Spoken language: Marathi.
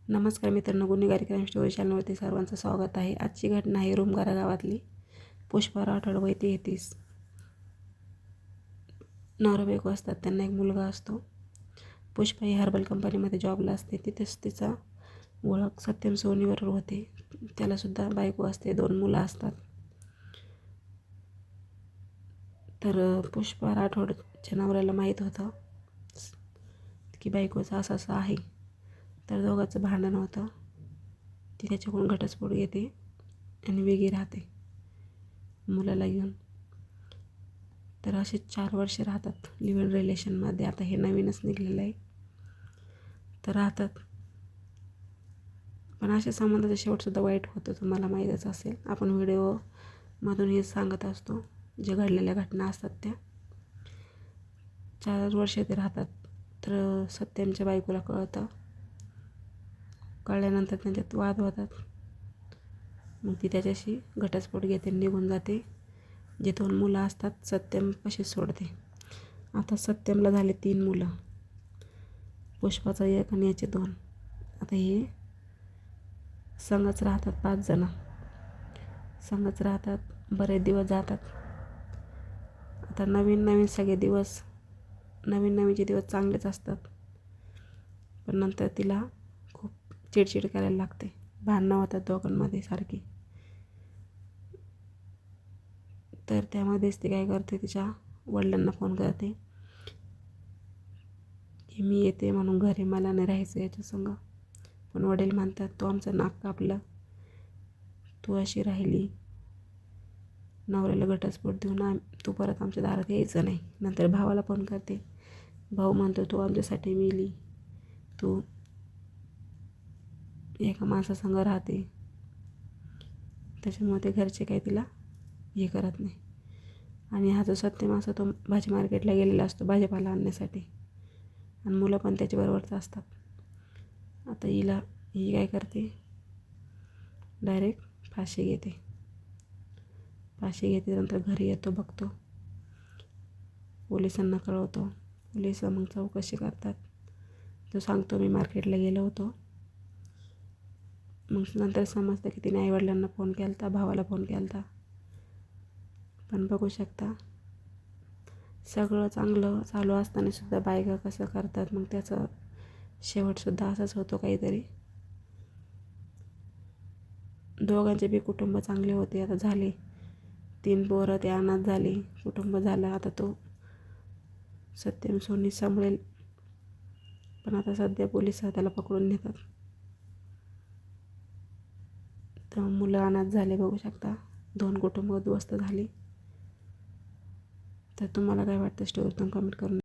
नमस्कार मित्रांनो, गुन्हेगारी क्राईम स्टोरी चॅनलवरती सर्वांचं स्वागत आहे. आजची घटना आहे रुमगारा गावातली. पुष्पा राठोड वय 33. नवरा बायको असतात. त्यांना एक मुलगा असतो. पुष्पा ही हर्बल कंपनीमध्ये जॉबला असते. तिथेच तिचा ओळख सत्यम सोनीबरोबर होते. त्यालासुद्धा बायको असते, 2 मुलं असतात. तर पुष्पा राठोडच्या नवऱ्याला माहीत होतं की बायकोचं असं असं आहे. तर दोघांचं भांडण होतं. ती त्याच्याकडून घटस्फोट घेते आणि वेगळी राहते मुलाला घेऊन. तर असे 4 वर्ष राहतात लिव्ह इन रिलेशनमध्ये. आता हे नवीनच निघलेलं आहे. तर राहतात, पण अशा संबंधाचा शेवटसुद्धा वाईट होतो, तुम्हाला माहीतच असेल. आपण व्हिडिओमधून हे सांगत असतो, जे घडलेल्या घटना असतात त्या. 4 वर्ष ते राहतात. तर सत्यमच्या बायकोला कळल्यानंतर त्यांच्यात वाद होतात. मग ती त्याच्याशी घटस्फोट घेते, निघून जाते. जे 2 मुलं असतात सत्यम कशी सोडते. आता सत्यमला झाले 3 मुलं, पुष्पाचा 1 आणि याचे 2. आता हे संगच राहतात, 5 जण संगच राहतात. बरेच दिवस जातात. आता नवीन सगळे दिवस, नवीनचे दिवस चांगलेच असतात. पण नंतर तिला खूप चिडचिड करायला लागते. भांडणं होतात दोघांमध्ये सारखी. तर त्यामध्येच ती काय करते, तिच्या वडिलांना फोन करते की मी येते म्हणून घरी, मला नाही राहायचं याच्या संग. पण वडील म्हणतात, तू आमचं नाक कापलं, तू अशी राहिली, नवऱ्याला घटस्फोट देऊन तू परत आमच्या दारात यायचं नाही. नंतर भावाला फोन करते. भाऊ म्हणतो, तू आमच्यासाठी मेली, तू एका माणसासंग राहते. त्याच्यामुळे ते घरचे काही तिला हे करत नाही. आणि हा जो सत्यम असतो, तो भाजी मार्केटला गेलेला असतो भाजीपाला आणण्यासाठी, आणि मुलं पण त्याच्याबरोबरच असतात. आता ही काय करते, डायरेक्ट फाशी घेते. नंतर घरी येतो, बघतो, पोलिसांना कळवतो. पोलिस मग चौकशी करतात. तो सांगतो, मी मार्केटला गेलो होतो. मग नंतर समजतं की तिने आईवडिलांना फोन केला होता, भावाला फोन केला होता. पण बघू शकता, सगळं चांगलं चालू असताना सुद्धा बायका कसं करतात. मग त्याचं शेवटसुद्धा असाच होतो काहीतरी. दोघांचे बी कुटुंब चांगले होते. आता झाले 3 पोरं, ते अनाथ झाले, कुटुंब झालं. आता तो सत्यम सोनी सांभाळेल. पण आता सध्या पोलिस त्याला पकडून नेतात. तर मुलं अनाथ झाले, बघू शकता. 2 कुटुंब उद्ध्वस्त झाली. तर तुम्हाला काय वाटतं स्टोरीतून कमेंट करून